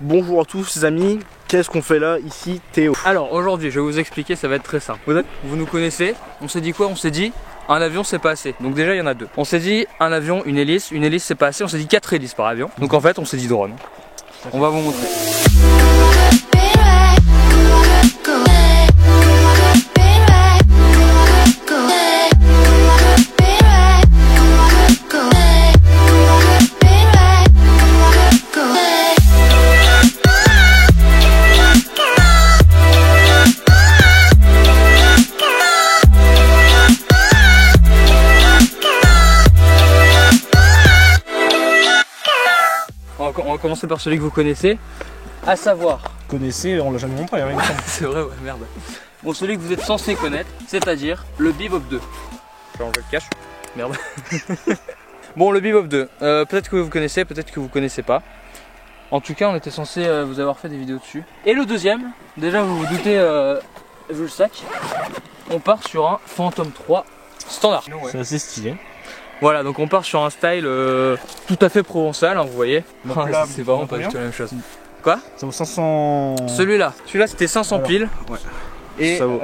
Bonjour à tous les amis, qu'est-ce qu'on fait là ici Théo? Alors aujourd'hui je vais vous expliquer, ça va être très simple. Vous nous connaissez, on s'est dit quoi? On s'est dit un avion c'est pas assez, donc déjà il y en a deux. On s'est dit un avion, une hélice c'est pas assez, on s'est dit 4 hélices par avion. Donc en fait on s'est dit drone. On va vous montrer. On va commencer par celui que vous connaissez, à savoir. Vous connaissez, on l'a jamais montré, hein, C'est vrai, ouais, merde. Bon, celui que vous êtes censé connaître, c'est-à-dire le Bebop 2. Je vais enlever le cache. Merde. Bon, le Bebop 2, peut-être que vous connaissez, peut-être que vous connaissez pas. En tout cas, on était censé vous avoir fait des vidéos dessus. Et le deuxième, déjà vous vous doutez, vu le sac, on part sur un Phantom 3 standard. C'est assez stylé. Voilà, donc on part sur un style tout à fait provençal, hein, vous voyez. C'est vraiment pas du tout la même chose. Quoi? Ça vaut 500... Celui-là c'était 500 piles. Ouais. Et ça vaut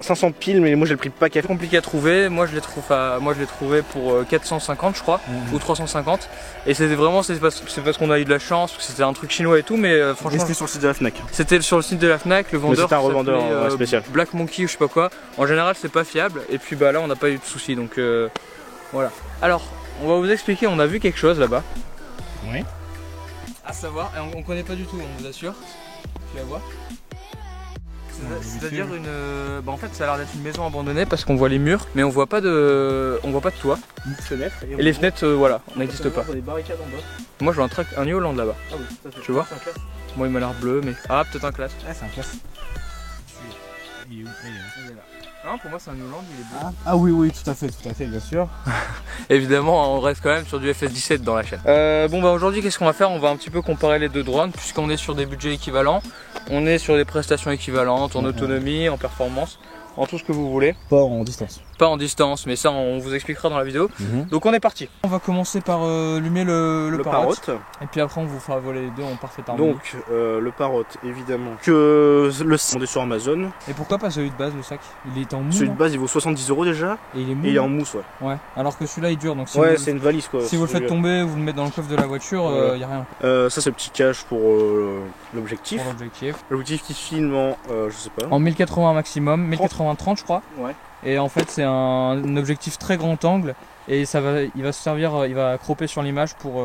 500 piles, mais moi j'ai le prix de paquet. C'est compliqué à trouver, moi je l'ai trouvé pour 450 je crois, ou 350. Et c'était vraiment, c'est parce qu'on a eu de la chance, parce que c'était un truc chinois et tout, mais franchement... C'était sur le site de la Fnac. C'était sur le site de la Fnac, le vendeur... C'était un revendeur spécial. Black Monkey ou je sais pas quoi. En général c'est pas fiable, et puis bah là on n'a pas eu de soucis, donc voilà. Alors, on va vous expliquer, on a vu quelque chose là-bas. Oui. À savoir, et on connaît pas du tout, on vous assure. Tu vas voir. C'est-à-dire une... Bah en fait ça a l'air d'être une maison abandonnée parce qu'on voit les murs, mais on voit pas de toit. Une fenêtre. Et les fenêtres, voilà, n'existent pas. Des barricades en bas. Moi je vois un New Holland là-bas. Ah oui, ça fait. Tu vois? Moi il m'a l'air bleu, mais... Ah, peut-être un classe. Ah, c'est un classe. Il est où? Il est là. Non, pour moi c'est un New Holland, il est bleu. Ah oui, oui, tout à fait, bien sûr. Évidemment, on reste quand même sur du FS17 dans la chaîne. Bon bah aujourd'hui qu'est-ce qu'on va faire? On va un petit peu comparer les deux drones, puisqu'on est sur des budgets équivalents. On est sur des prestations équivalentes, en autonomie, en performance, en tout ce que vous voulez. Pas en distance. Pas en distance, mais ça on vous expliquera dans la vidéo. Donc on est parti. On va commencer par allumer le Parrot. Et puis après on vous fera voler les deux en parfaite harmonie. Donc le Parrot évidemment. Que le on est sur Amazon. Et pourquoi pas celui de base, le sac? Il est en mou. Celui de base il vaut 70 € déjà. Et il est mou. Et il est en mousse, ouais. Ouais. Alors que celui-là il dure, donc si ouais, c'est une valise quoi. Si vous le faites tomber, vous le mettez dans le coffre de la voiture, il y a rien. Ça c'est le petit cache pour l'objectif. L'objectif qui filme en je sais pas. En 1080 maximum, 1080-30 je crois. Ouais. Et en fait c'est un objectif très grand angle et il va se servir, il va cropper sur l'image pour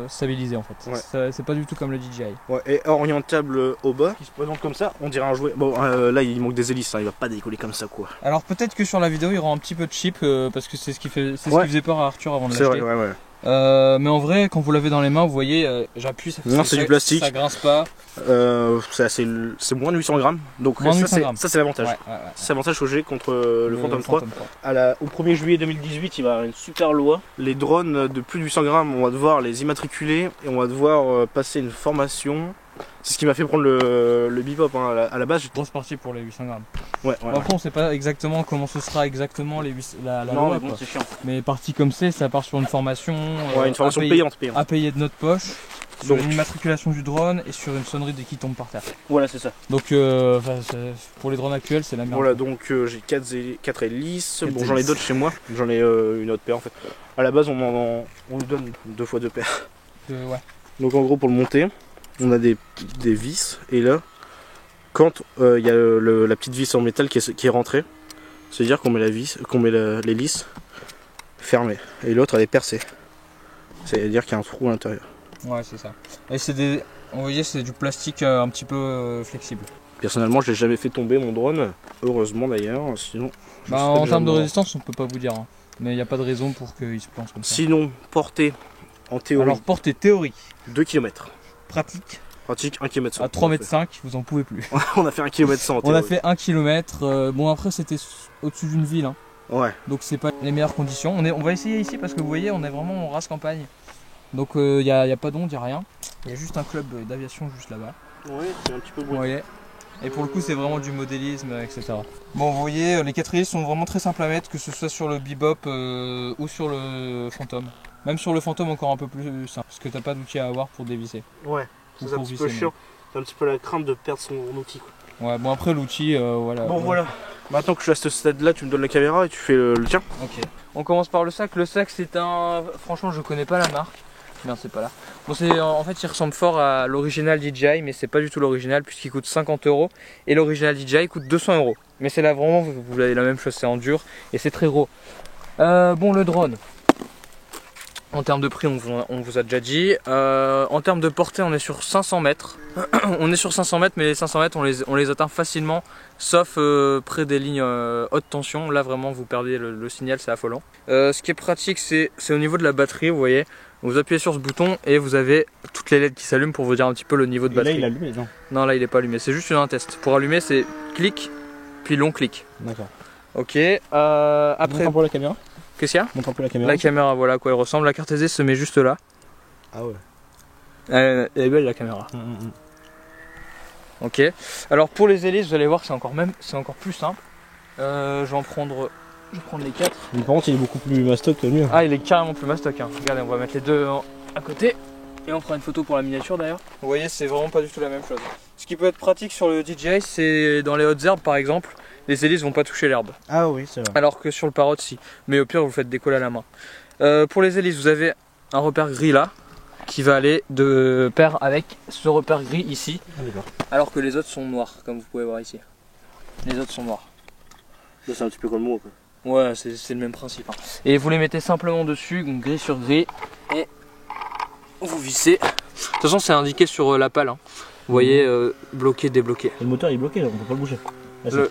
stabiliser en fait. Ouais. C'est pas du tout comme le DJI. Ouais, et orientable au bas, qui se présente comme ça, on dirait un jouet. Bon là il manque des hélices, hein, il va pas décoller comme ça quoi. Alors peut-être que sur la vidéo il y aura un petit peu de chip parce que c'est ce qui faisait peur à Arthur avant de l'acheter. C'est vrai, ouais. Mais en vrai quand vous l'avez dans les mains vous voyez j'appuie, non c'est du plastique, ça grince pas. C'est moins de 800 grammes, donc ça c'est l'avantage. Ouais. C'est l'avantage que j'ai contre le Phantom 3. Au 1er juillet 2018 il va y avoir une super loi. Les drones de plus de 800 grammes on va devoir les immatriculer et on va devoir passer une formation. C'est ce qui m'a fait prendre le Bebop, hein. À la base grosse partie pour les 800 grammes. Ouais. Après on sait pas exactement comment ce sera exactement la non, loi, mais bon, c'est chiant. Mais parti comme c'est, ça part sur une formation, une formation payante. À payer de notre poche, sur une immatriculation du drone et sur une sonnerie dès qu'il tombe par terre. Voilà, c'est ça. Donc pour les drones actuels c'est la merde. Voilà, donc j'ai 4 hélices. Bon, j'en ai d'autres chez moi, j'en ai une autre paire en fait. À la base on nous donne 2 fois 2 paires. Ouais. Donc en gros pour le monter, on a des vis et là quand il y a la petite vis en métal qui est rentrée, c'est-à-dire qu'on met l'hélice fermée et l'autre elle est percée. C'est-à-dire qu'il y a un trou à l'intérieur. Ouais, c'est ça. Et vous voyez, c'est du plastique un petit peu flexible. Personnellement, je l'ai jamais fait tomber mon drone, heureusement d'ailleurs, sinon... en termes de résistance, on peut pas vous dire, hein. Mais il n'y a pas de raison pour qu'il se plante comme ça. Sinon, portée en théorie... Alors, portée théorique. 2 km. Pratique 1 km 100. À 3,5 m, vous en pouvez plus. On a fait 1 km 100 en théorie. On a fait 1 km, bon après c'était au-dessus d'une ville, hein. Ouais. Donc c'est pas les meilleures conditions. On va essayer ici parce que vous voyez, on est vraiment en race campagne. Donc il n'y a pas d'onde, il n'y a rien. Il y a juste un club d'aviation juste là-bas. Ouais, c'est un petit peu bruyant. Ouais. Et pour le coup c'est vraiment du modélisme, etc. Bon vous voyez, les 4 hélices sont vraiment très simples à mettre, que ce soit sur le Bebop ou sur le Phantom. Même sur le Phantom encore un peu plus simple, parce que t'as pas d'outil à avoir pour dévisser. Ouais. C'est un petit peu chiant. C'est un petit peu la crainte de perdre son outil, quoi. Ouais, bon après l'outil, voilà. Bon voilà. Maintenant que je suis à ce stade là, tu me donnes la caméra et tu fais le tien. Ok. On commence par le sac. Le sac c'est un... Franchement je connais pas la marque. Merde c'est pas là. Bon c'est en fait il ressemble fort à l'original DJI mais c'est pas du tout l'original puisqu'il coûte 50 € et l'original DJI coûte 200 €. Mais c'est là vraiment, vous avez la même chose, c'est en dur et c'est très gros. Bon le drone. En termes de prix, on vous a déjà dit. En termes de portée, on est sur 500 mètres. On est sur 500 mètres, mais les 500 mètres, on les atteint facilement, sauf près des lignes haute tension. Là, vraiment, vous perdez le signal, c'est affolant. Ce qui est pratique, c'est au niveau de la batterie, vous voyez. Vous appuyez sur ce bouton et vous avez toutes les LED qui s'allument pour vous dire un petit peu le niveau de batterie. Là, il est allumé, non? Non, là, il n'est pas allumé. C'est juste un test. Pour allumer, c'est clic, puis long clic. D'accord. Ok. Après, pour la caméra. Qu'est-ce qu'il y a? Montre un peu la caméra. La caméra, voilà à quoi elle ressemble. La carte SD se met juste là. Ah ouais. Elle est belle la caméra. Ok. Alors pour les hélices, vous allez voir, c'est encore plus simple. Je vais prendre les 4. Mais par contre, il est beaucoup plus mastoc que le mien. Ah, il est carrément plus mastoc. Hein. Regardez, on va mettre les deux à côté. Et on fera une photo pour la miniature d'ailleurs. Vous voyez, c'est vraiment pas du tout la même chose. Ce qui peut être pratique sur le DJI, c'est dans les hautes herbes par exemple. Les hélices vont pas toucher l'herbe. Ah oui, c'est vrai. Alors que sur le Parrot, si. Mais au pire, vous le faites décoller à la main. Pour les hélices, vous avez un repère gris là, qui va aller de pair avec ce repère gris ici. Alors que les autres sont noirs, comme vous pouvez voir ici. Les autres sont noirs. Là, c'est un petit peu comme moi, quoi. Ouais, c'est le même principe. Hein. Et vous les mettez simplement dessus, donc gris sur gris, et vous vissez. De toute façon, c'est indiqué sur la pale. Hein. Vous voyez, bloqué, débloqué. Le moteur il est bloqué, là, on peut pas le bouger.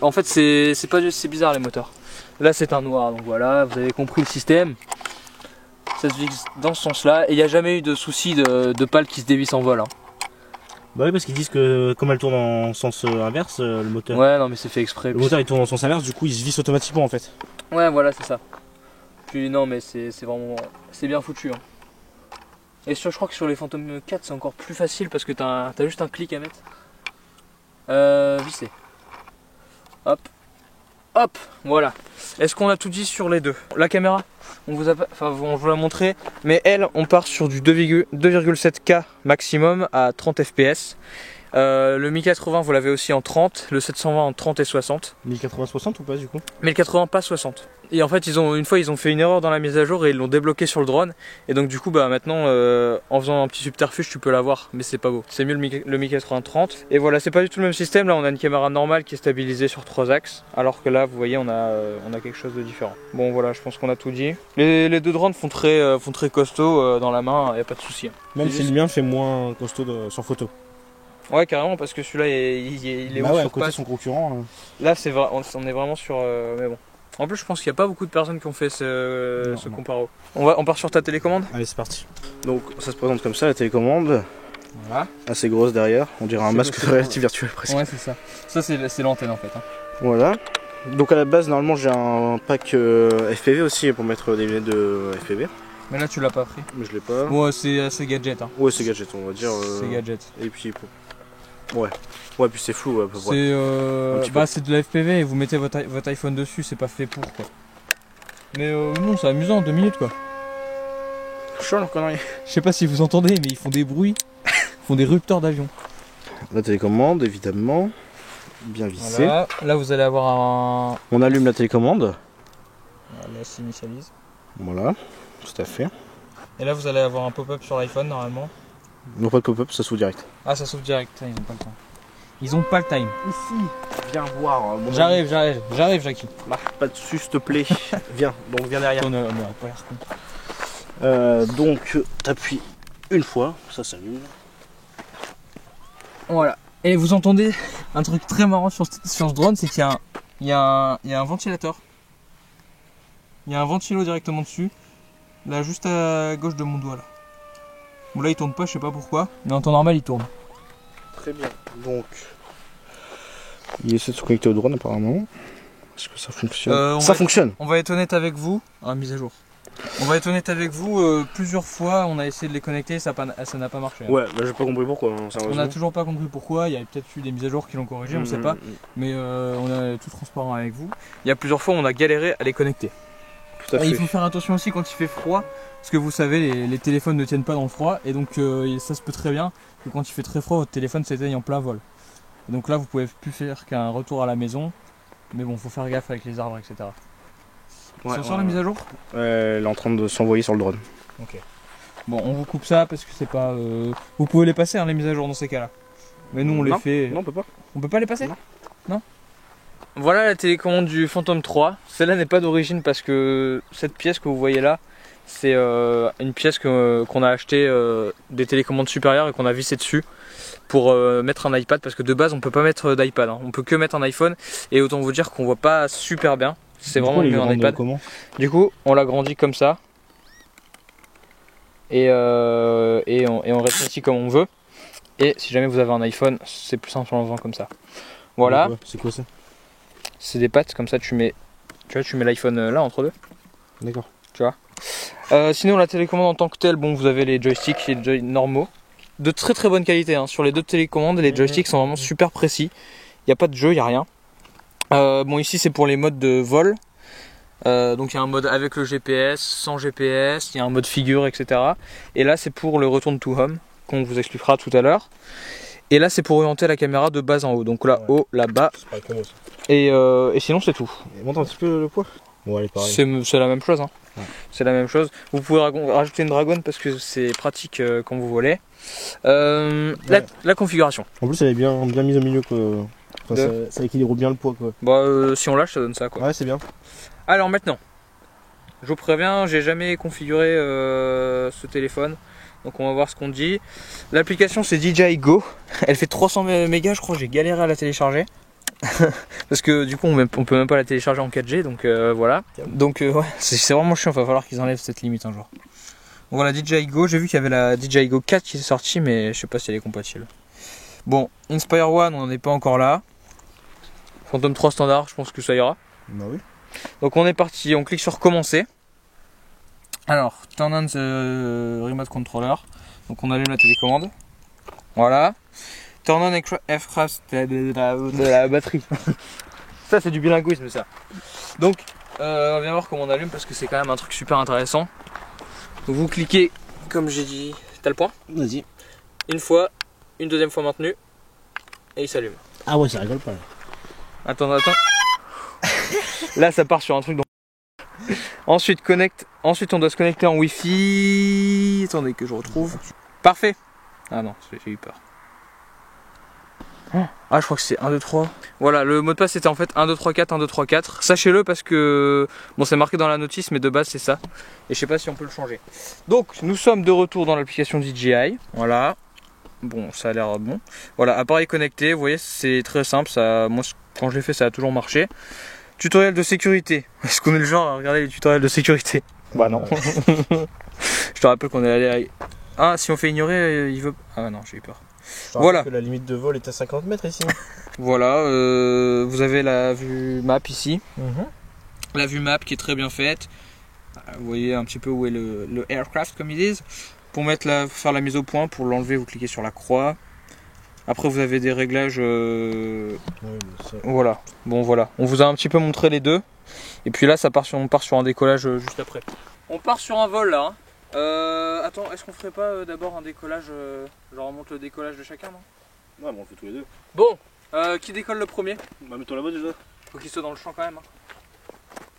En fait, c'est bizarre les moteurs. Là, c'est un noir, donc voilà, vous avez compris le système. Ça se visse dans ce sens-là, et il n'y a jamais eu de souci de pale qui se dévisse en vol. Hein. Bah oui, parce qu'ils disent que comme elle tourne en sens inverse, le moteur. Ouais, non, mais c'est fait exprès. Le moteur il tourne en sens inverse, du coup il se visse automatiquement en fait. Ouais, voilà, c'est ça. Puis non, mais c'est vraiment. C'est bien foutu. Hein. Et je crois que sur les Phantom 4, c'est encore plus facile parce que t'as juste un clic à mettre. Visser. Hop. Hop, voilà. Est-ce qu'on a tout dit sur les deux? La caméra, on vous l'a montré, mais elle, on part sur du 2,7K maximum à 30 fps. Le 1080, vous l'avez aussi en 30, le 720 en 30 et 60. 1080-60 ou pas du coup? 1080 pas 60. Et en fait, une fois, ils ont fait une erreur dans la mise à jour et ils l'ont débloqué sur le drone. Et donc du coup, bah maintenant, en faisant un petit subterfuge, tu peux l'avoir, mais c'est pas beau. C'est mieux le 1080-30. Et voilà, c'est pas du tout le même système. Là, on a une caméra normale qui est stabilisée sur 3 axes, alors que là, vous voyez, on a quelque chose de différent. Bon, voilà, je pense qu'on a tout dit. Les deux drones font très costaud dans la main, y a pas de souci. Même si le mien fait moins costaud sur photo. Ouais, carrément, parce que celui-là, il est bah haut ouais, sur à côté patte. son concurrent. Là, on est vraiment sur. Mais bon. En plus, je pense qu'il n'y a pas beaucoup de personnes qui ont fait ce comparo. On part sur ta télécommande? Allez, c'est parti. Donc, ça se présente comme ça, la télécommande. Voilà. Assez grosse derrière. On dirait un masque de réalité virtuelle presque. Ouais, c'est ça. Ça, c'est l'antenne en fait. Hein. Voilà. Donc, à la base, normalement, j'ai un pack FPV aussi pour mettre des lunettes de FPV. Mais là, tu l'as pas pris. Mais je l'ai pas. Ouais, c'est gadget. Hein. Ouais, c'est gadget, on va dire. C'est gadget. Et puis, ouais. Ouais, puis c'est flou à peu près. C'est de la FPV et vous mettez votre iPhone dessus, c'est pas fait pour quoi. Mais non, c'est amusant, 2 minutes quoi. Chaud leur connerie. Je sais pas si vous entendez, mais ils font des bruits. Ils font des rupteurs d'avion. La télécommande, évidemment. Bien vissée. Voilà. Là, vous allez avoir un. On allume la télécommande. Là, s'initialise. Voilà, tout à fait. Et là, vous allez avoir un pop-up sur l'iPhone normalement. Non, pas de pop-up, ça s'ouvre direct. Ah, ça s'ouvre direct, ils ont pas le temps. Ils ont pas le time. Ici, viens voir. J'arrive, Jackie. Marche pas dessus, s'il te plaît. Viens, donc viens derrière. On a pas l'air con. Donc, t'appuies une fois, ça s'allume. Voilà. Et vous entendez un truc très marrant sur ce drone, c'est qu'il y a un ventilateur. Il y a un ventilo directement dessus. Là, juste à gauche de mon doigt là. Bon là il tourne pas, je sais pas pourquoi, mais en temps normal il tourne. Très bien. Donc il essaie de se connecter au drone apparemment. Est-ce que ça fonctionne? Ça fonctionne. On va être honnête avec vous. Mise à jour. On va être honnête avec vous, plusieurs fois on a essayé de les connecter, ça n'a pas marché. Hein. Ouais, bah j'ai pas compris pourquoi. Hein, on n'a toujours pas compris pourquoi, il y a peut-être eu des mises à jour qui l'ont corrigé, on sait pas. Mais on est tout transparent avec vous. Il y a plusieurs fois on a galéré à les connecter. Et il faut faire attention aussi quand il fait froid, parce que vous savez les téléphones ne tiennent pas dans le froid et donc ça se peut très bien que quand il fait très froid, votre téléphone s'éteigne en plein vol. Et donc là, vous pouvez plus faire qu'un retour à la maison. Mais bon, faut faire gaffe avec les arbres, etc. Ouais, sur la mise à jour? Elle est en train de s'envoyer sur le drone. Ok. Bon, on vous coupe ça parce que c'est pas... Vous pouvez les passer, hein, les mises à jour dans ces cas-là. Mais nous, on les fait... Non, on peut pas. On peut pas les passer? Non. Voilà la télécommande du Phantom 3. Celle-là n'est pas d'origine parce que cette pièce que vous voyez là, c'est une pièce qu'on a acheté des télécommandes supérieures et qu'on a vissé dessus pour mettre un iPad, parce que de base on peut pas mettre d'iPad, hein. On peut que mettre un iPhone, et autant vous dire qu'on voit pas super bien. C'est vraiment mieux un iPad. Du coup on l'agrandit comme ça et on rétrécit comme on veut. Et si jamais vous avez un iPhone, c'est plus simple en le faisant comme ça. Voilà. C'est quoi ça? C'est des pattes, comme ça tu mets l'iPhone là entre deux. D'accord. Tu vois. Sinon la télécommande en tant que telle, bon, vous avez les joysticks, les joysticks normaux de très très bonne qualité, hein. Sur les deux télécommandes, les joysticks sont vraiment super précis. Il n'y a pas de jeu, il n'y a rien. Bon, ici c'est pour les modes de vol. Donc il y a un mode avec le GPS, sans GPS, il y a un mode figure, etc. Et là c'est pour le return to home qu'on vous expliquera tout à l'heure. Et là c'est pour orienter la caméra de bas en haut. Donc là haut, là bas. Et sinon c'est tout. Montre un petit peu le poids. Bon, allez, pareil. C'est la même chose, hein. Ouais. C'est la même chose. Vous pouvez rajouter une dragonne parce que c'est pratique quand vous volez. La configuration. En plus elle est bien mise au milieu quoi. Enfin, ça équilibre bien le poids quoi. Bah si on lâche ça donne ça quoi. Ouais, c'est bien. Alors maintenant, je vous préviens, j'ai jamais configuré ce téléphone. Donc on va voir ce qu'on dit. L'application c'est DJI Go. Elle fait 300 mégas, je crois, j'ai galéré à la télécharger. Parce que du coup on peut même pas la télécharger en 4G, donc voilà. Donc ouais, c'est vraiment chiant, il va falloir qu'ils enlèvent cette limite un jour. Voilà, DJI Go, j'ai vu qu'il y avait la DJI Go 4 qui est sortie, mais je sais pas si elle est compatible. Bon, Inspire One, on n'en est pas encore là. Phantom 3 standard, je pense que ça ira. Bah oui. Donc on est parti, on clique sur commencer. Alors, turn on the remote controller. Donc on allume la télécommande. Voilà. Turn on aircraft de la batterie. Ça c'est du bilinguisme ça. Donc on vient voir comment on allume parce que c'est quand même un truc super intéressant. Donc vous cliquez comme j'ai dit. T'as le point? Vas-y. Une fois, une deuxième fois maintenu. Et il s'allume. Ah ouais, ça rigole pas là. Attends. Là ça part sur un truc. Ensuite on doit se connecter en Wi-Fi. Attendez que je retrouve. Parfait. Ah non, j'ai eu peur. Ah, je crois que c'est 1, 2, 3. Voilà, le mot de passe était en fait 1, 2, 3, 4, 1, 2, 3, 4. Sachez-le parce que bon, c'est marqué dans la notice, mais de base c'est ça. Et je sais pas si on peut le changer. Donc nous sommes de retour dans l'application DJI. Voilà. Bon, ça a l'air bon. Voilà, appareil connecté. Vous voyez, c'est très simple. Ça, moi, quand je l'ai fait, ça a toujours marché. Tutoriel de sécurité. Est-ce qu'on est le genre à regarder les tutoriels de sécurité? Bah non. Je te rappelle qu'on est allé à... Ah, si on fait ignorer, il veut... Ah non, j'ai eu peur. Voilà. Que la limite de vol est à 50 mètres ici. Voilà, vous avez la vue map ici. La vue map qui est très bien faite. Vous voyez un petit peu où est le aircraft comme ils disent. Pour faire la mise au point, pour l'enlever, vous cliquez sur la croix. Après vous avez des réglages. Voilà. Bon voilà. On vous a un petit peu montré les deux. Et puis là on part sur un décollage juste après. On part sur un vol là. Attends, est-ce qu'on ferait pas d'abord un décollage, genre on monte le décollage de chacun, non? Ouais, bon, on fait tous les deux. Bon, qui décolle le premier? Bah, mets-toi là-bas déjà. Faut qu'il soit dans le champ quand même. Hein.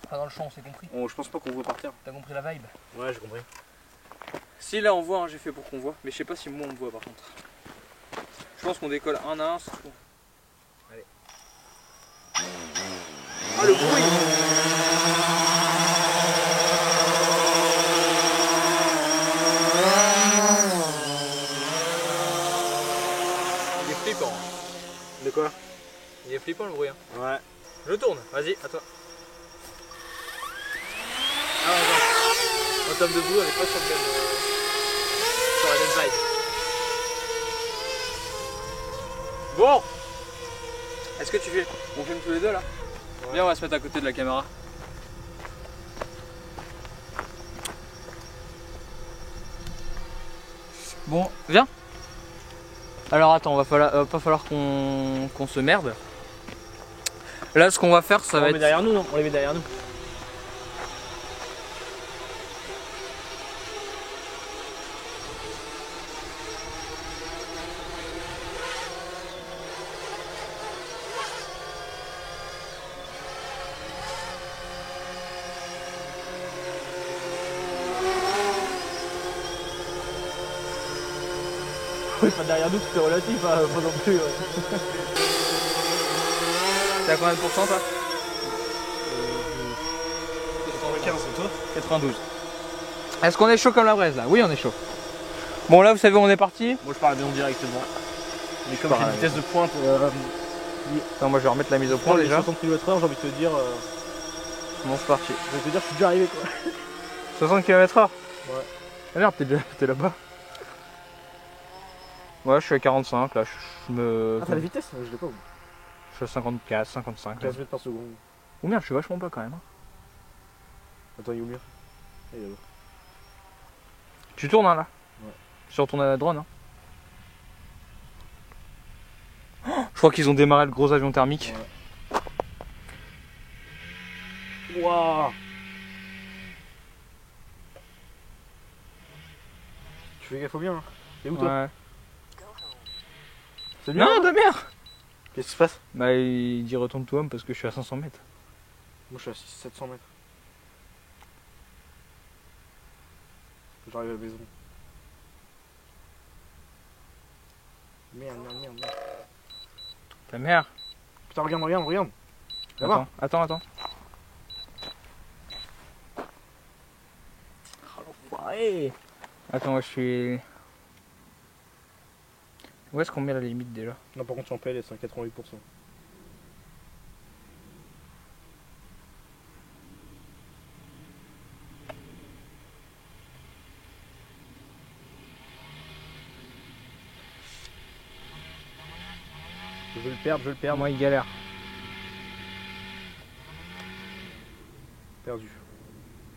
Pas dans le champ, on s'est compris. Je pense pas qu'on voit par terre. T'as compris la vibe? Ouais, j'ai compris. Si là on voit, hein, j'ai fait pour qu'on voit, mais je sais pas si moi on me voit par contre. Je pense qu'on décolle un à un, c'est tout. Allez. Ah, le bruit! De quoi? Il est flippant le bruit, hein. Ouais. Je tourne, vas-y, à toi. Ah non, en termes de bruit on n'est pas sur la même vibe. Bon, est-ce que tu fais? On filme tous les deux là? Ouais. Viens, on va se mettre à côté de la caméra. Bon, viens. Alors attends, va pas falloir qu'on se merde. Là ce qu'on va faire, ça va être... On les met derrière nous, non? On les met derrière nous. est pas derrière nous, c'est relatif, hein, pas non plus. T'es à combien de pourcents toi 95 et toi 92. Est-ce qu'on est chaud comme la braise là? Oui, on est chaud. Bon là vous savez où on est parti? Moi je pars à la maison directement. Mais comme j'ai une vitesse de pointe... Attends, moi je vais remettre la mise au point déjà. 60 km/h, j'ai envie de te dire... Bon c'est parti. Je vais te dire, je suis déjà arrivé quoi. 60 km/h? Ouais. Ah merde, t'es là-bas. Ouais, je suis à 45 là. Je me... Ah, t'as la vitesse? Je l'ai pas. Je suis à 54, 55. 15 mètres par seconde. Oh merde, je suis vachement bas quand même. Attends, il est où mieux? Tu tournes hein, là? Ouais. Je suis retourné à la drone. Hein. Oh, je crois qu'ils ont démarré le gros avion thermique. Ouais. Waouh! Tu fais gaffe au bien. Hein. T'es où toi? Ouais. C'est bien? Non, de merde! Qu'est-ce qui se passe? Bah, il dit retourne-toi parce que je suis à 500 mètres. Moi je suis à 700 mètres. J'arrive à la maison. Merde. Ta mère! Putain, regarde. Attends. Ouais. Attends, moi je suis... Où est-ce qu'on met la limite déjà? Non, par contre, tu en PLS, c'est 88%. Je vais le perdre. Moi il galère. Perdu.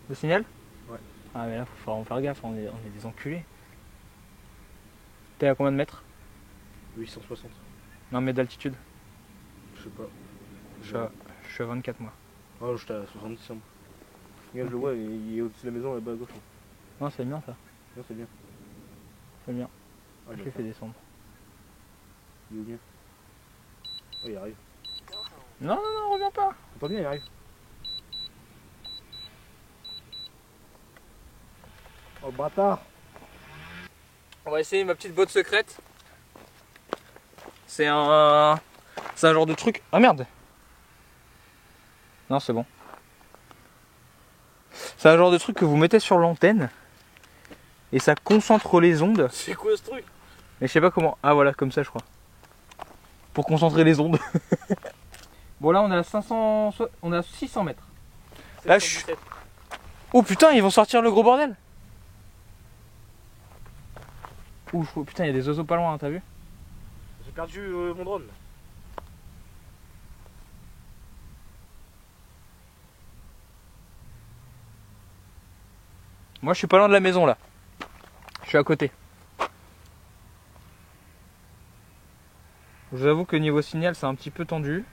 Le signal? Ouais. Ah mais là faut vraiment faire gaffe, on est des enculés. T'es à combien de mètres? 860. Non mais d'altitude? Je sais pas. Je suis à 24 moi. Oh, j'étais à 70. Hein. Regarde, je le vois, il est au-dessus de la maison là-bas à gauche. Non c'est bien ça. Non, c'est bien. C'est bien. Ah, Je l'ai fait descendre. Il est où bien? Oh, il arrive. Non, reviens pas. Pas bien, il arrive. Oh, bâtard. On va essayer ma petite botte secrète. C'est un genre de truc. Ah merde. Non, c'est bon. C'est un genre de truc que vous mettez sur l'antenne et ça concentre les ondes. C'est quoi ce truc? Mais je sais pas comment. Ah voilà, comme ça je crois. Pour concentrer les ondes. Bon là on est à 500, on est à 600 mètres. Là je suis... Oh putain, ils vont sortir le gros bordel. Ouh putain, il y a des oiseaux pas loin, hein, t'as vu? J'ai perdu mon drone. Moi je suis pas loin de la maison là. Je suis à côté. Je vous avoue que niveau signal c'est un petit peu tendu.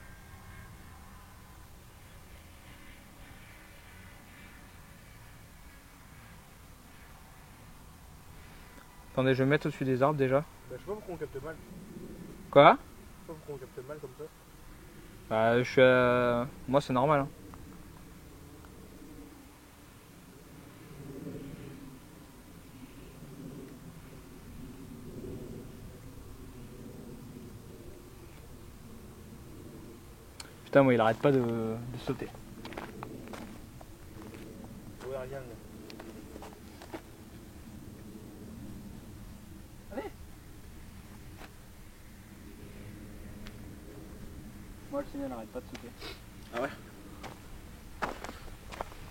Attendez, je vais me mettre au-dessus des arbres déjà. Bah, je sais pas pourquoi on capte mal. Quoi? Je sais pas pourquoi on capte mal comme ça. Bah je suis à... Moi c'est normal hein. Putain moi il arrête pas de sauter. Ouais, rien. Allez. Moi le signal n'arrête pas de sauter. Ah ouais?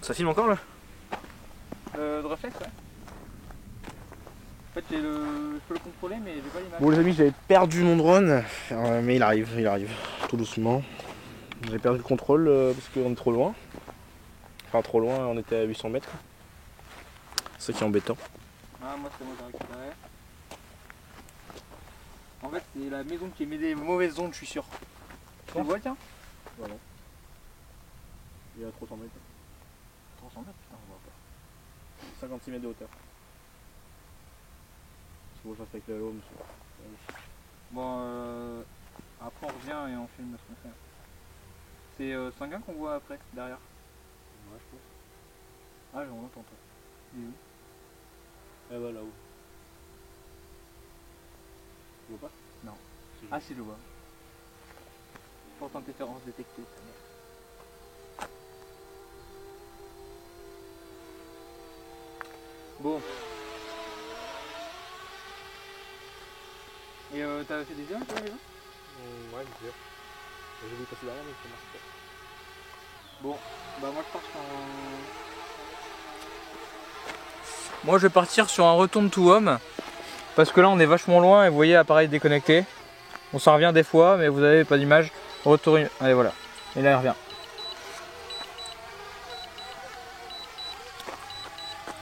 Ça filme encore là? De réflexe ouais. En fait je peux le contrôler mais j'ai pas l'image. Bon les amis, j'avais perdu mon drone, mais il arrive, tout doucement. J'ai perdu le contrôle parce qu'on est trop loin. Enfin trop loin, on était à 800 mètres. C'est ça qui est embêtant. Ah moi c'est moi j'ai récupéré. En fait c'est la maison qui émet des mauvaises ondes je suis sûr. Tu le vois tiens? Voilà. Il y a 300 mètres. 300 mètres putain on voit pas. 56 mètres de hauteur. Parce que moi je reste avec l'eau, monsieur. Bon après on revient et on filme ce qu'on fait. C'est Sanguin qu'on voit après, derrière. Ouais je pense. Ah on l'entend toi. Il est où? Ah bah là-haut. Tu vois pas? Non. Ah si, je vois. Forte interférence détectée. Bon. Et t'as fait des images toi déjà? Ouais, bien sûr. J'ai voulu passer derrière mais ça marche pas. Bon, bah moi je pars sur un... Moi je vais partir sur un retourne to home. Parce que là on est vachement loin et vous voyez appareil déconnecté. On s'en revient des fois mais vous avez pas d'image. Retour, allez voilà. Et là il revient.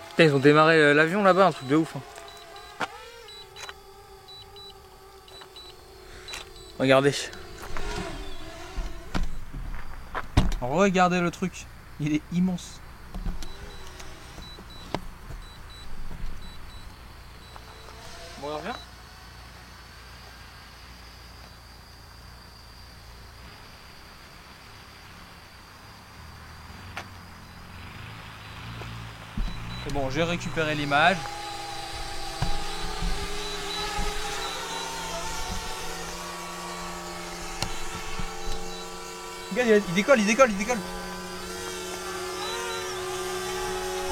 Putain, ils ont démarré l'avion là-bas, un truc de ouf. Hein. Regardez. Regardez le truc. Il est immense. Bon, il revient. C'est bon, j'ai récupéré l'image. Regarde, il décolle, il décolle, il décolle.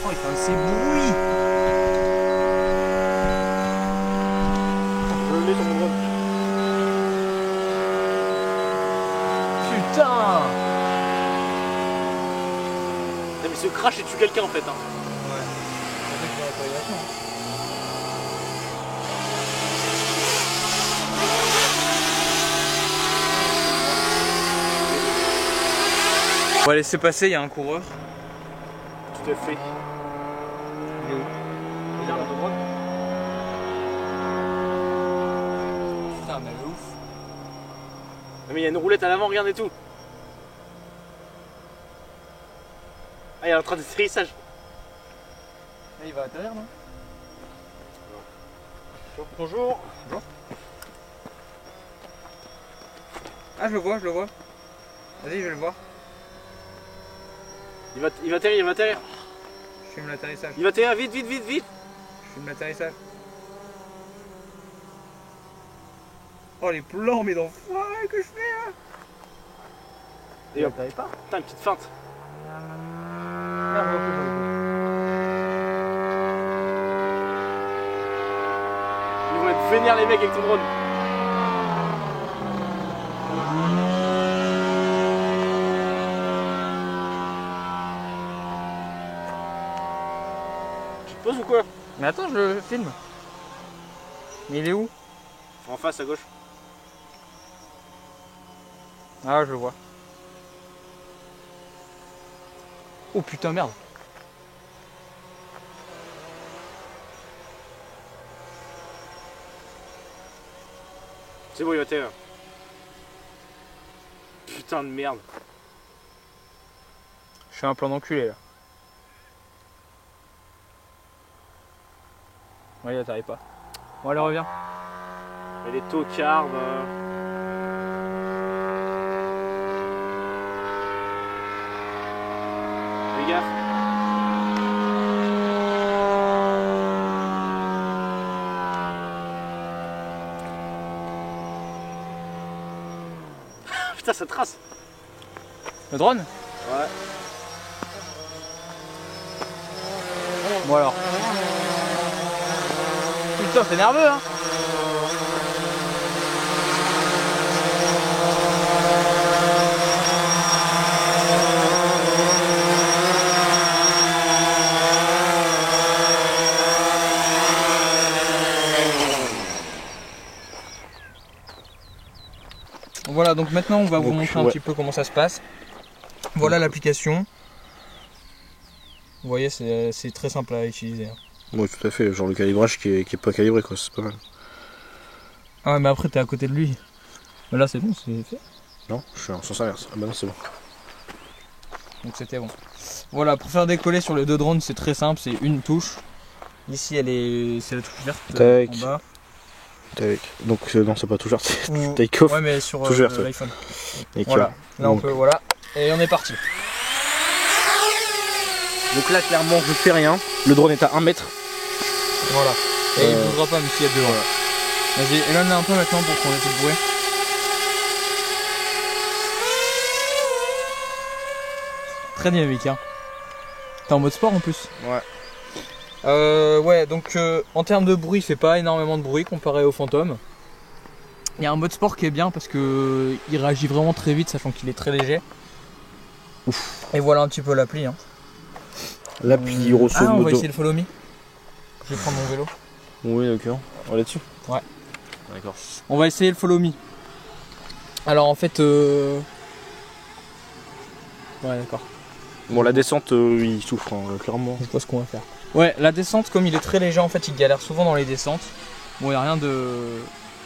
Oh, il fait un de ces bruits. Je le mets sur mon drone. Putain. Non mais ce crash et tue quelqu'un en fait. Hein. Ouais. On va laisser passer, il y a un coureur. Tout à fait. Il est où? Regarde à droite. Putain, mais elle est ouf. Mais il y a une roulette à l'avant, regarde et tout. Ah, il est en train d'atterrissage. Là, il va atterrir, non? Bonjour. Bonjour. Ah, je le vois, je le vois. Vas-y, je vais le voir. Il va atterrir, il va atterrir. Je filme l'atterrissage. Il va atterrir, vite, vite, vite, vite. Je filme l'atterrissage. Oh, les plans, mais d'enfoiré que je fais là. Et hop. Pas. Putain, une petite feinte. Merde, Ils vont être vénères les mecs avec ton drone. Tu te poses ou quoi? Mais attends, je le filme. Mais il est où? En face à gauche. Ah, je le vois. Oh putain, merde. C'est bon, il va atterrir. Putain de merde. Je fais un plan d'enculé là. Ouais, il atterrit pas. Bon, allez, reviens. Et les tocards. Fais gaffe. Putain, ça trace. Le drone? Ouais. Bon alors. Putain, c'est nerveux hein. Voilà, donc maintenant on va vous montrer un petit peu comment ça se passe. Voilà l'application. Vous voyez, c'est très simple à utiliser. Oui, tout à fait. Genre le calibrage qui est pas calibré, quoi. C'est pas mal. Ah, mais après, t'es à côté de lui. Mais là, c'est bon, c'est fait. Non, je suis en sens inverse. Ah bah non, c'est bon. Donc c'était bon. Voilà, pour faire décoller sur les deux drones, c'est très simple. C'est une touche. Ici, c'est la touche verte en bas. Tac. Donc non, c'est pas touche verte, c'est take off. Ouais, mais sur l'iPhone. Voilà. Là, on peut, voilà. Et on est parti. Donc là, clairement, je fais rien. Le drone est à 1 mètre. Voilà. Et il ne bougera pas, même s'il y a deux. Voilà. Vas-y, éloigne un peu maintenant pour qu'on ait tout le bruit. Très dynamique, hein. T'es en mode sport en plus. Ouais. Ouais, donc en termes de bruit, il fait pas énormément de bruit comparé au Phantom. Il y a un mode sport qui est bien parce que il réagit vraiment très vite, sachant qu'il est très léger. Ouf. Et voilà un petit peu l'appli. Hein. L'appli grosso modo. On va essayer le follow me. Je vais prendre mon vélo. Oui, d'accord. On va là-dessus. Ouais. D'accord. On va essayer le follow me. Alors en fait... Ouais, d'accord. Bon, la descente, il souffre, hein, clairement. Je vois ce qu'on va faire. Ouais, la descente, comme il est très léger, en fait, il galère souvent dans les descentes. Bon, il n'y a rien de...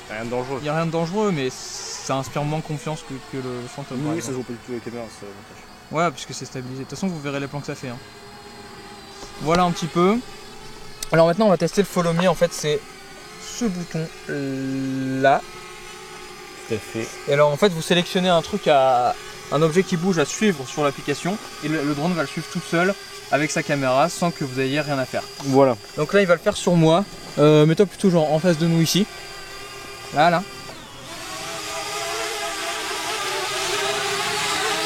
Rien de dangereux. Il n'y a rien de dangereux, mais ça inspire moins confiance que le Phantom. Oui, ça se voit pas du tout avec les caméras, c'est l'avantage. Ouais, puisque c'est stabilisé. De toute façon, vous verrez les plans que ça fait. Hein. Voilà un petit peu. Alors maintenant, on va tester le follow me. En fait, c'est ce bouton là. Tout à fait. Et alors, en fait, vous sélectionnez un truc un objet qui bouge à suivre sur l'application. Et le drone va le suivre tout seul avec sa caméra sans que vous ayez rien à faire. Voilà. Donc là, il va le faire sur moi. Mets-toi plutôt genre en face de nous ici. Là.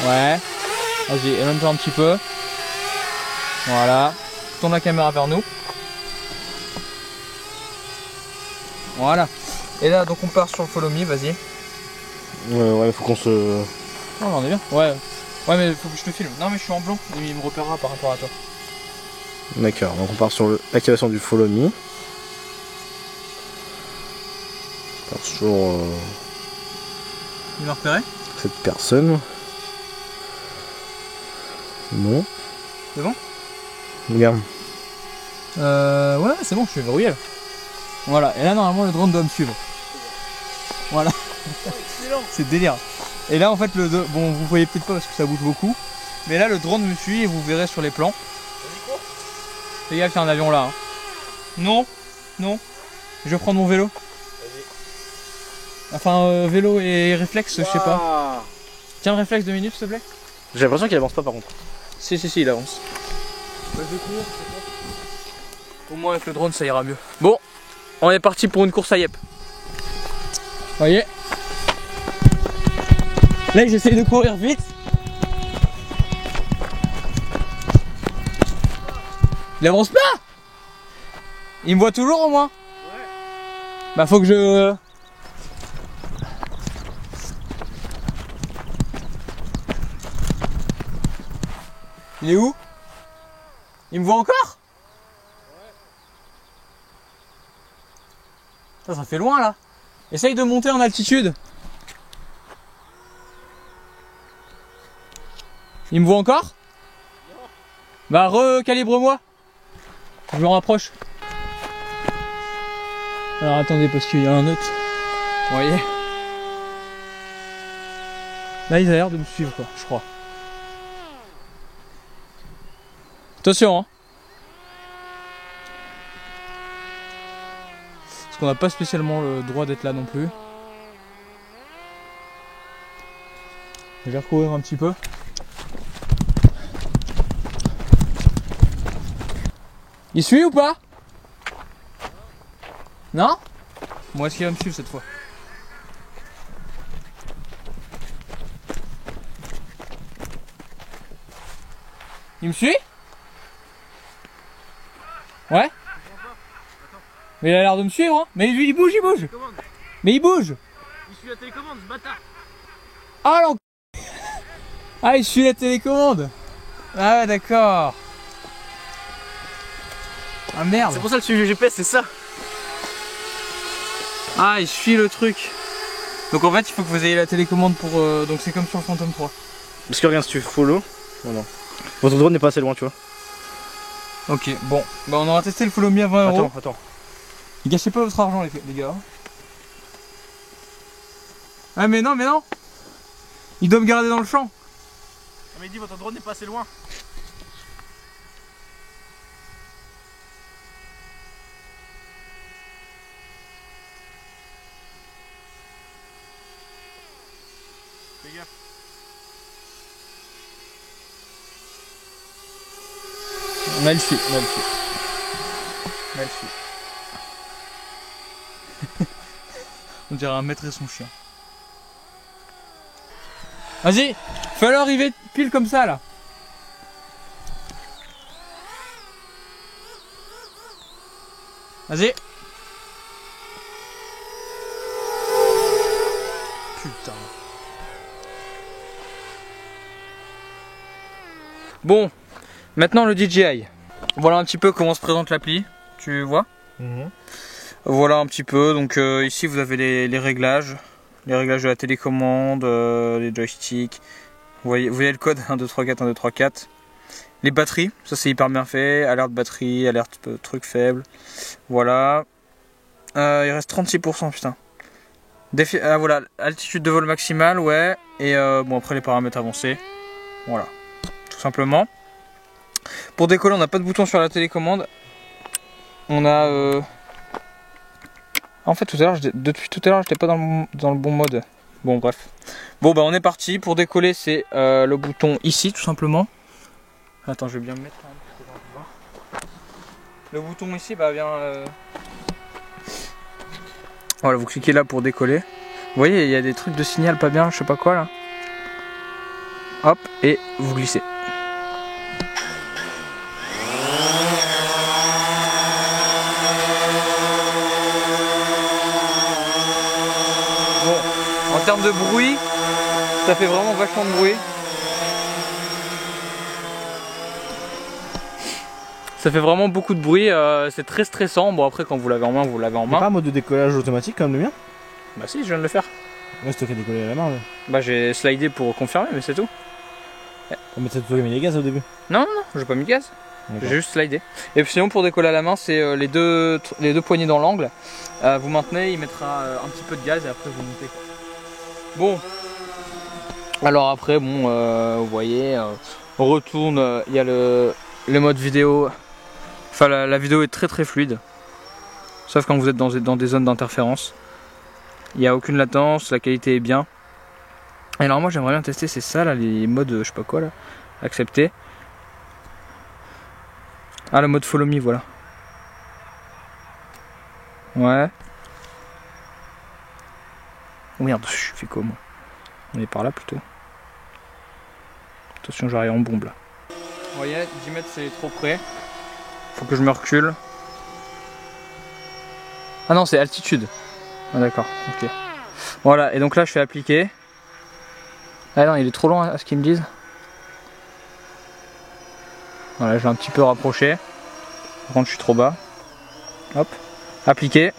Ouais. Vas-y, éloigne-toi un petit peu. Voilà. Tourne la caméra vers nous. Voilà. Et là, donc on part sur le follow me, vas-y. Ouais, faut qu'on se... Non, on est bien. Ouais. Ouais, mais faut que je te filme. Non, mais je suis en blanc. Il me repérera par rapport à toi. D'accord, donc on part sur l'activation du follow me. On part sur... Il m'a repéré. Cette personne. Non. C'est bon? Regarde. Ouais, c'est bon, je suis verrouillé là. Voilà, et là normalement le drone doit me suivre. Voilà. C'est délire. Et là en fait bon vous voyez peut-être pas parce que ça bouge beaucoup. Mais là le drone me suit et vous verrez sur les plans. Fais gaffe, il y a un avion là. Hein. Non. Je vais prendre mon vélo. Enfin vélo et réflexe, je sais pas. Tiens le réflexe 2 minutes s'il te plaît. J'ai l'impression qu'il avance pas par contre. Si, il avance. Au moins avec le drone ça ira mieux. Bon, on est parti pour une course à Yep. Voyez. Là j'essaye de courir vite. Il avance pas. Il me voit toujours au moins. Ouais. Bah faut que je... Il est où? Il me voit encore? Ouais. Ça fait loin là. Essaye de monter en altitude. Il me voit encore? Non. Bah recalibre-moi. Je me rapproche. Alors attendez parce qu'il y a un autre. Vous voyez? Là il a l'air de me suivre quoi, je crois. Attention hein. Parce qu'on n'a pas spécialement le droit d'être là non plus. Je vais recourir un petit peu. Il suit ou pas? Non? Moi est-ce qu'il va me suivre cette fois? Il me suit? Ouais? Mais il a l'air de me suivre hein. Mais il bouge. Mais il bouge. Il suit la télécommande ce bâtard. Ah non. Ah il suit la télécommande. Ah ouais d'accord. Ah merde. C'est pour ça le suivi GPS, c'est ça. Ah il suit le truc. Donc en fait il faut que vous ayez la télécommande pour... donc c'est comme sur le Phantom 3. Parce que regarde si tu follow. Non. Votre drone n'est pas assez loin tu vois. Ok bon. Bah on aura testé le follow me à 20 €. Attends. Gâchez pas votre argent les gars. Ah mais non. Il doit me garder dans le champ. Non mais il dit votre drone n'est pas assez loin. Fais gaffe. Mal suit. On dirait un maître et son chien. Vas-y, fais-le arriver pile comme ça là. Vas-y. Putain. Bon, maintenant le DJI. Voilà un petit peu comment se présente l'appli. Tu vois? Voilà un petit peu. Donc ici vous avez les réglages. Les réglages de la télécommande, les joysticks. Vous voyez le code 1, 2, 3, 4, 1, 2, 3, 4. Les batteries, ça c'est hyper bien fait. Alerte batterie, alerte truc faible. Voilà. Il reste 36%, putain. Voilà, altitude de vol maximale, ouais. Et bon, après les paramètres avancés. Voilà, tout simplement. Pour décoller, on n'a pas de bouton sur la télécommande. On a... En fait, depuis tout à l'heure, j'étais pas dans le bon mode. Bon, bref. Bon, bah, on est parti. Pour décoller, c'est le bouton ici, tout simplement. Attends, je vais bien me mettre. Le bouton ici, bah, vient. Voilà, vous cliquez là pour décoller. Vous voyez, il y a des trucs de signal pas bien, je sais pas quoi là. Hop, et vous glissez. En termes de bruit, ça fait vraiment vachement de bruit. Ça fait vraiment beaucoup de bruit, c'est très stressant. Bon après quand vous l'avez en main, vous l'avez en main. Pas un mode de décollage automatique comme le mien? Bah si, je viens de le faire. Ouais, c'est toi qui as décollé à la main là. Bah j'ai slidé pour confirmer, mais c'est tout. Mais c'est toi qui as mis les gaz au début? Non, j'ai pas mis de gaz. J'ai juste slidé. Et puis sinon pour décoller à la main, c'est les deux poignées dans l'angle. Vous maintenez, il mettra un petit peu de gaz et après vous montez. Bon, alors après, bon, vous voyez, on retourne, il y a le mode vidéo, enfin la vidéo est très très fluide, sauf quand vous êtes dans des zones d'interférence. Il n'y a aucune latence, la qualité est bien. Et alors moi j'aimerais bien tester, c'est ça là, les modes, je sais pas quoi là, accepter. Ah, le mode follow me, voilà. Ouais. Oh merde, je fais quoi moi? On est par là plutôt. Attention, j'arrive en bombe là. Vous voyez, 10 mètres c'est trop près. Faut que je me recule. Ah non, c'est altitude. Ah d'accord, ok. Voilà, et donc là je fais appliquer. Ah non, il est trop loin à ce qu'ils me disent. Voilà, je l'ai un petit peu rapproché. Par contre, je suis trop bas. Hop, appliquer.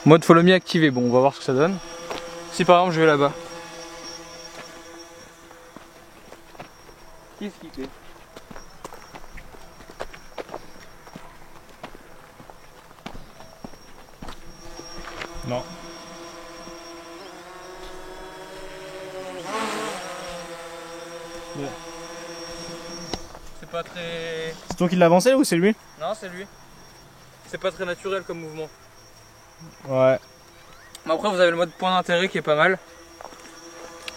Mode follow me activé. Bon, on va voir ce que ça donne. Si par exemple je vais là-bas. Qu'est-ce qu'il fait? Non. Bon. C'est pas très... C'est toi qui l'as avancé ou c'est lui? Non, c'est lui. C'est pas très naturel comme mouvement. Ouais. Mais après vous avez le mode point d'intérêt qui est pas mal.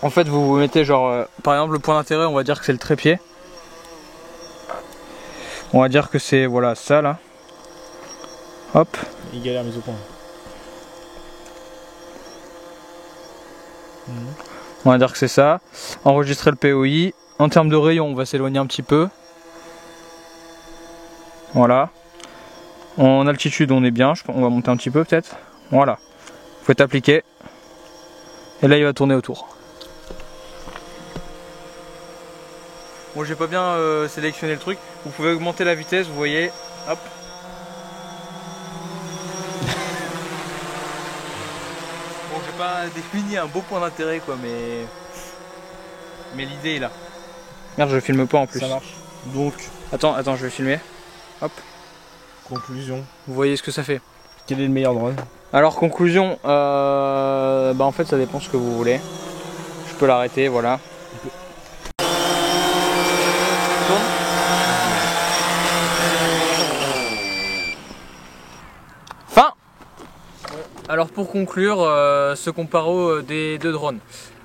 En fait vous mettez genre, par exemple le point d'intérêt, on va dire que c'est le trépied. On va dire que c'est, voilà, ça là. Hop. Il galère mise au point. On va dire que c'est ça. Enregistrer le POI. En termes de rayon, on va s'éloigner un petit peu. Voilà. En altitude, on est bien. On va monter un petit peu peut-être. Voilà. Vous faites appliquer. Et là, il va tourner autour. Bon, j'ai pas bien sélectionné le truc. Vous pouvez augmenter la vitesse, vous voyez. Hop. Bon, j'ai pas défini un beau point d'intérêt quoi, mais l'idée est là. Merde, je filme pas en plus. Ça marche. Donc, attends, je vais filmer. Hop. Conclusion. Vous voyez ce que ça fait. Quel est le meilleur drone? Alors conclusion, bah en fait ça dépend ce que vous voulez. Je peux l'arrêter, voilà. Fin. Alors pour conclure ce comparo des deux drones,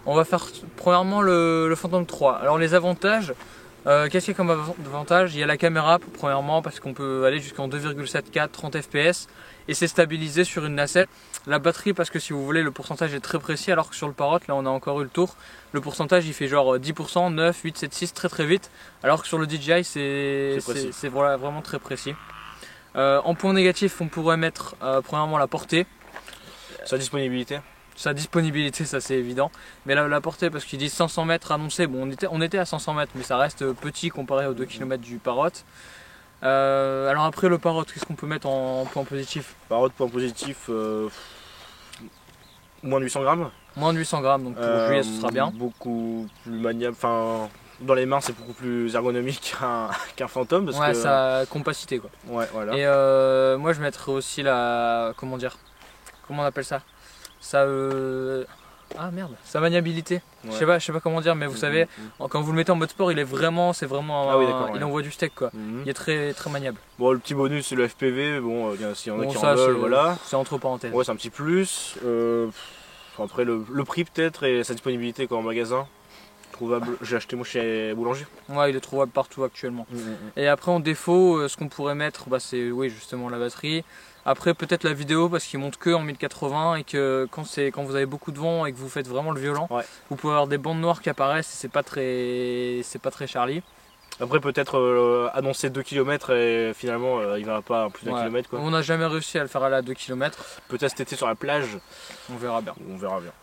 on va faire premièrement le Phantom 3. Alors les avantages, Qu'est-ce qu'il y a comme avantage? Il y a la caméra premièrement parce qu'on peut aller jusqu'en 2,74 30 fps et c'est stabilisé sur une nacelle. La batterie parce que si vous voulez le pourcentage est très précis alors que sur le Parrot là on a encore eu le tour. Le pourcentage il fait genre 10%, 9, 8, 7, 6 très vite alors que sur le DJI c'est voilà, vraiment très précis. En point négatif on pourrait mettre premièrement la portée. Sa disponibilité. Sa disponibilité, ça c'est évident, mais la portée parce qu'ils disent 500 mètres annoncé, bon on était à 500 mètres mais ça reste petit comparé aux 2 km du Parrot. Alors après le Parrot, qu'est-ce qu'on peut mettre en point positif? Parrot point positif, moins de 800 grammes. Moins de 800 grammes, donc pour juillet ce sera bien. Beaucoup plus maniable, enfin dans les mains c'est beaucoup plus ergonomique qu'un Phantom. Parce ouais, que... sa compacité quoi. Ouais, voilà. Et moi je mettrais aussi la, comment on appelle ça? Ah merde, sa maniabilité. Ouais. Je sais pas comment dire, mais vous savez, quand vous le mettez en mode sport, il il envoie du steak quoi. Il est très maniable. Bon, le petit bonus c'est le FPV, bon, s'il y en a qui en veulent, voilà. C'est entre parenthèses. Ouais, c'est un petit plus. Après le prix peut-être et sa disponibilité quoi, en magasin. Trouvable, j'ai acheté moi chez Boulanger. Ouais, il est trouvable partout actuellement. Et après en défaut, ce qu'on pourrait mettre, bah, c'est oui justement la batterie. Après peut-être la vidéo parce qu'il monte que en 1080 et que quand vous avez beaucoup de vent et que vous faites vraiment le violent, vous pouvez avoir des bandes noires qui apparaissent et c'est pas très Charlie. Après peut-être annoncer 2 km et finalement il va pas plus d'un kilomètre quoi. On n'a jamais réussi à le faire aller à 2 km. Peut-être cet été sur la plage. On verra bien.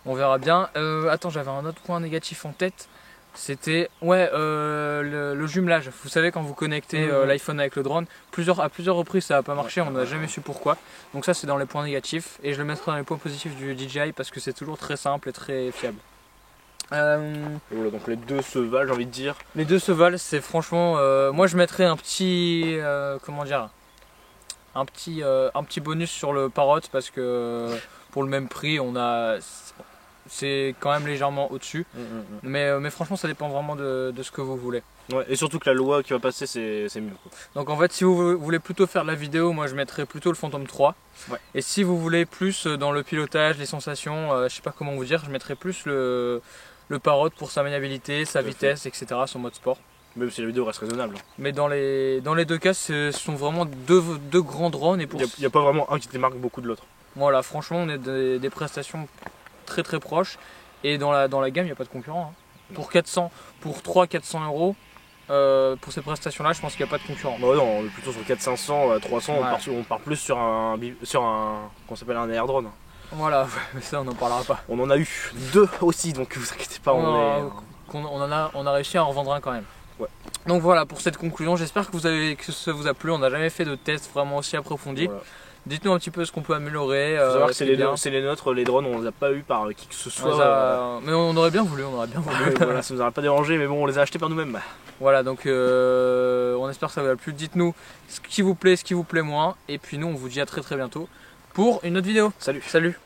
On verra bien. Attends, j'avais un autre point négatif en tête. C'était le jumelage. Vous savez quand vous connectez l'iPhone avec le drone, à plusieurs reprises ça n'a pas marché, on n'a jamais su pourquoi. Donc ça c'est dans les points négatifs et je le mettrai dans les points positifs du DJI parce que c'est toujours très simple et très fiable. Voilà, donc les deux se valent, j'ai envie de dire. Les deux se valent, c'est franchement. Moi je mettrais un petit. Un petit bonus sur le Parrot parce que pour le même prix c'est quand même légèrement au-dessus. Mais franchement ça dépend vraiment de ce que vous voulez. Ouais, et surtout que la loi qui va passer c'est mieux quoi. Donc en fait si vous voulez plutôt faire de la vidéo, moi je mettrais plutôt le Phantom 3. Et si vous voulez plus dans le pilotage, les sensations, je sais pas comment vous dire, je mettrais plus le Parrot pour sa maniabilité, sa vitesse, etc. son mode sport. Même si la vidéo reste raisonnable. Mais dans les deux cas, ce sont vraiment deux grands drones. Il n'y a pas vraiment un qui démarque beaucoup de l'autre. Voilà, franchement, on est des prestations très proches. Et dans la gamme, il n'y a pas de concurrent. Hein. Pour 300-400 euros, pour ces prestations-là, je pense qu'il n'y a pas de concurrent. Bah non, on est plutôt sur 400-500, 300, on part plus sur qu'on s'appelle un air drone. Voilà, mais ça on n'en parlera pas. On en a eu 2 aussi, donc vous inquiétez pas. On a réussi à en revendre un quand même. Ouais. Donc voilà pour cette conclusion, j'espère que ça vous a plu. On n'a jamais fait de test vraiment aussi approfondi. Voilà. Dites-nous un petit peu ce qu'on peut améliorer. Faut savoir que c'est les nôtres, les drones, on les a pas eu par qui que ce soit. Mais on aurait bien voulu, voilà, ça nous aurait pas dérangé, mais bon, on les a achetés par nous-mêmes. Voilà, donc on espère que ça vous a plu. Dites-nous ce qui vous plaît moins. Et puis nous, on vous dit à très bientôt pour une autre vidéo. Salut. Salut.